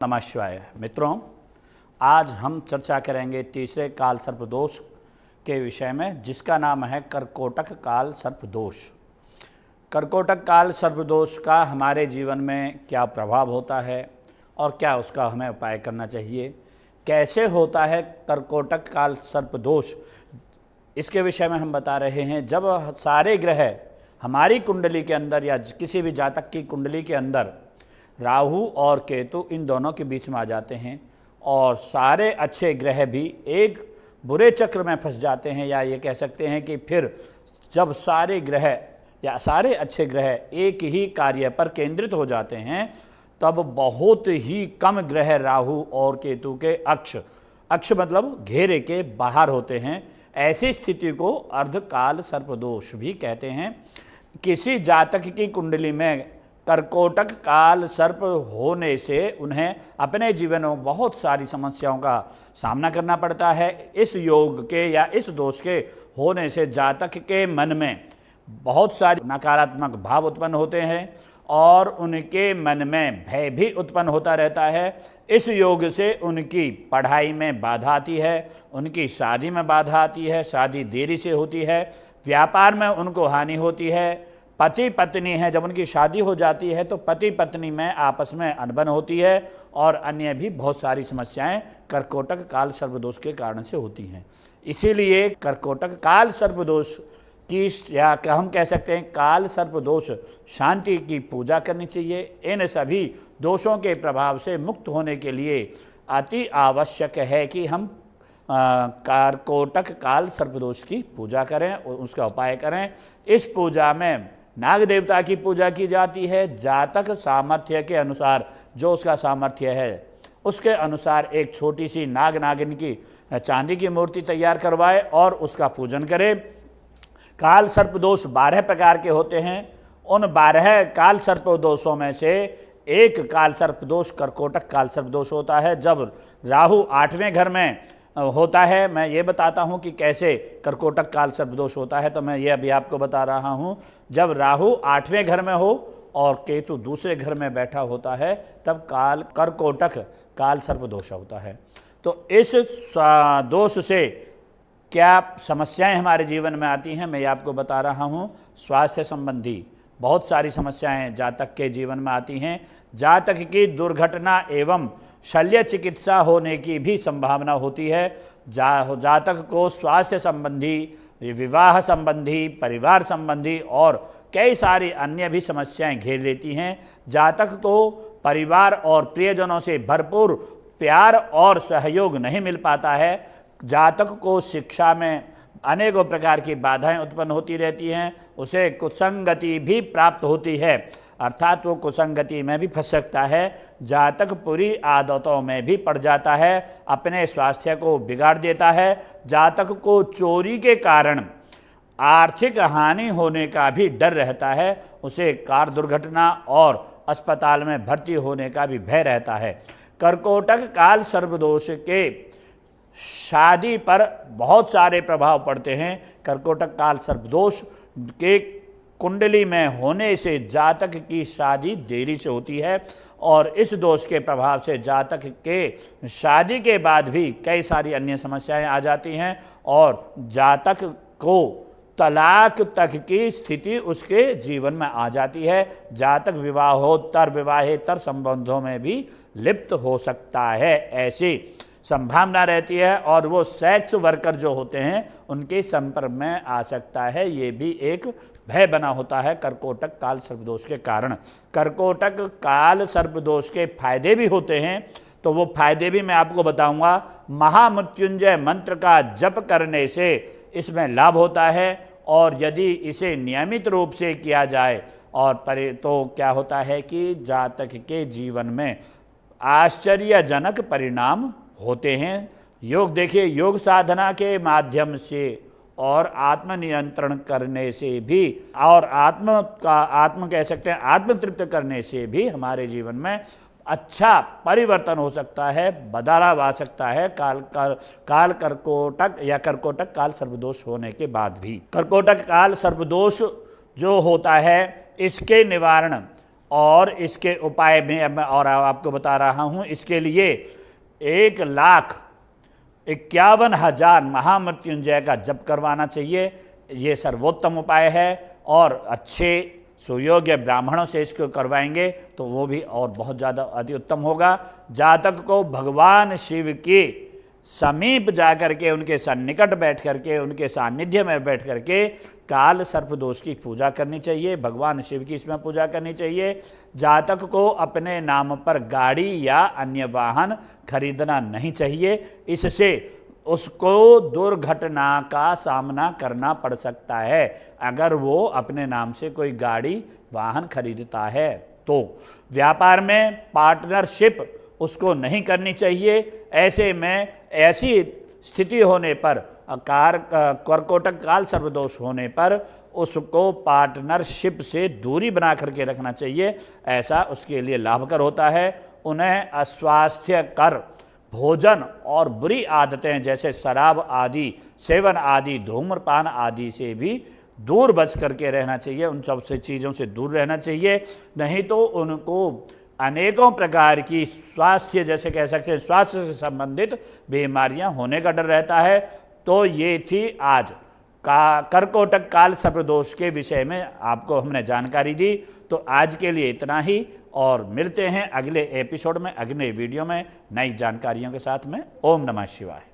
नमः शिवाय। मित्रों, आज हम चर्चा करेंगे तीसरे काल सर्प दोष के विषय में, जिसका नाम है कर्कोटक काल सर्प दोष। कर्कोटक काल सर्प दोष का हमारे जीवन में क्या प्रभाव होता है और क्या उसका हमें उपाय करना चाहिए, कैसे होता है कर्कोटक काल सर्प दोष, इसके विषय में हम बता रहे हैं। जब सारे ग्रह हमारी कुंडली के अंदर या किसी भी जातक की कुंडली के अंदर राहु और केतु इन दोनों के बीच में आ जाते हैं और सारे अच्छे ग्रह भी एक बुरे चक्र में फंस जाते हैं, या ये कह सकते हैं कि फिर जब सारे ग्रह या सारे अच्छे ग्रह एक ही कार्य पर केंद्रित हो जाते हैं, तब बहुत ही कम ग्रह राहु और केतु के अक्ष मतलब घेरे के बाहर होते हैं। ऐसी स्थिति को अर्धकाल सर्पदोष भी कहते हैं। किसी जातक की कुंडली में कर्कोटक काल सर्प होने से उन्हें अपने जीवन में बहुत सारी समस्याओं का सामना करना पड़ता है। इस योग के या इस दोष के होने से जातक के मन में बहुत सारे नकारात्मक भाव उत्पन्न होते हैं और उनके मन में भय भी उत्पन्न होता रहता है। इस योग से उनकी पढ़ाई में बाधा आती है, उनकी शादी में बाधा आती है, शादी देरी से होती है, व्यापार में उनको हानि होती है। पति पत्नी है, जब उनकी शादी हो जाती है तो पति पत्नी में आपस में अनबन होती है और अन्य भी बहुत सारी समस्याएं कर्कोटक काल सर्पदोष के कारण से होती हैं। इसीलिए कर्कोटक काल सर्पदोष की, या हम कह सकते हैं काल सर्पदोष शांति की पूजा करनी चाहिए। इन सभी दोषों के प्रभाव से मुक्त होने के लिए अति आवश्यक है कि हम कर्कोटक काल सर्पदोष की पूजा करें और उसका उपाय करें। इस पूजा में नाग देवता की पूजा की जाती है। जातक सामर्थ्य के अनुसार, जो उसका सामर्थ्य है उसके अनुसार एक छोटी सी नागिन की चांदी की मूर्ति तैयार करवाए और उसका पूजन करे। काल सर्पदोष 12 प्रकार के होते हैं। उन 12 काल सर्पदोषों में से एक काल सर्पदोष कर्कोटक काल सर्पदोष होता है। जब राहु 8वें घर में होता है, मैं ये बताता हूँ कि कैसे कर्कोटक काल सर्पदोष होता है, तो मैं ये अभी आपको बता रहा हूँ। जब राहु 8वें घर में हो और केतु दूसरे घर में बैठा होता है, तब कर्कोटक काल सर्पदोष होता है। तो इस दोष से क्या समस्याएं हमारे जीवन में आती हैं, मैं ये आपको बता रहा हूँ। स्वास्थ्य संबंधी बहुत सारी समस्याएं जातक के जीवन में आती हैं। जातक की दुर्घटना एवं शल्य चिकित्सा होने की भी संभावना होती है। जातक को स्वास्थ्य संबंधी, विवाह संबंधी, परिवार संबंधी और कई सारी अन्य भी समस्याएं घेर लेती हैं। जातक को परिवार और प्रियजनों से भरपूर प्यार और सहयोग नहीं मिल पाता है। जातक को शिक्षा में अनेकों प्रकार की बाधाएं उत्पन्न होती रहती हैं। उसे कुसंगति भी प्राप्त होती है, अर्थात वो कुसंगति में भी फंस सकता है। जातक बुरी आदतों में भी पड़ जाता है, अपने स्वास्थ्य को बिगाड़ देता है। जातक को चोरी के कारण आर्थिक हानि होने का भी डर रहता है। उसे कार दुर्घटना और अस्पताल में भर्ती होने का भी भय रहता है। कर्कोटक काल सर्पदोष के शादी पर बहुत सारे प्रभाव पड़ते हैं। कर्कोटक काल सर्पदोष के कुंडली में होने से जातक की शादी देरी से होती है और इस दोष के प्रभाव से जातक के शादी के बाद भी कई सारी अन्य समस्याएं आ जाती हैं और जातक को तलाक तक की स्थिति उसके जीवन में आ जाती है। जातक विवाहेतर संबंधों में भी लिप्त हो सकता है, ऐसी संभावना रहती है और वो सेक्स वर्कर जो होते हैं उनके संपर्क में आ सकता है। ये भी एक भय बना होता है कर्कोटक काल सर्पदोष के कारण। कर्कोटक काल सर्पदोष के फायदे भी होते हैं, तो वो फायदे भी मैं आपको बताऊंगा। महामृत्युंजय मंत्र का जप करने से इसमें लाभ होता है और यदि इसे नियमित रूप से किया जाए और तो क्या होता है कि जातक के जीवन में आश्चर्यजनक परिणाम होते हैं। योग देखिए, योग साधना के माध्यम से और आत्मनियंत्रण करने से भी और आत्म कह सकते हैं आत्मतृप्त करने से भी हमारे जीवन में अच्छा परिवर्तन हो सकता है, बदलाव आ सकता है काल कर्कोटक या कर्कोटक काल सर्पदोष होने के बाद भी। कर्कोटक काल सर्पदोष जो होता है, इसके निवारण और इसके उपाय भी मैं और आपको बता रहा हूँ। इसके लिए 1,51,000 महामृत्युंजय का जप करवाना चाहिए। ये सर्वोत्तम उपाय है और अच्छे सुयोग्य ब्राह्मणों से इसको करवाएंगे तो वो भी और बहुत ज़्यादा अति उत्तम होगा। जातक को भगवान शिव के समीप जाकर के, उनके सन्निकट बैठ करके, उनके सानिध्य में बैठ करके काल सर्प दोष की पूजा करनी चाहिए। भगवान शिव की इसमें पूजा करनी चाहिए। जातक को अपने नाम पर गाड़ी या अन्य वाहन खरीदना नहीं चाहिए, इससे उसको दुर्घटना का सामना करना पड़ सकता है। अगर वो अपने नाम से कोई गाड़ी वाहन खरीदता है तो व्यापार में पार्टनरशिप उसको नहीं करनी चाहिए। ऐसे में ऐसी स्थिति होने पर कर्कोटक काल सर्पदोष होने पर उसको पार्टनरशिप से दूरी बना करके रखना चाहिए, ऐसा उसके लिए लाभकर होता है। उन्हें अस्वास्थ्यकर भोजन और बुरी आदतें जैसे शराब आदि सेवन आदि, धूम्रपान आदि से भी दूर बच करके रहना चाहिए। उन सब से चीज़ों से दूर रहना चाहिए, नहीं तो उनको अनेकों प्रकार की स्वास्थ्य, जैसे कह सकते हैं स्वास्थ्य से संबंधित बीमारियां होने का डर रहता है। तो ये थी आज कर्कोटक काल सर्पदोष के विषय में आपको हमने जानकारी दी। तो आज के लिए इतना ही, और मिलते हैं अगले एपिसोड में, अगले वीडियो में नई जानकारियों के साथ में। ओम नमः शिवाय।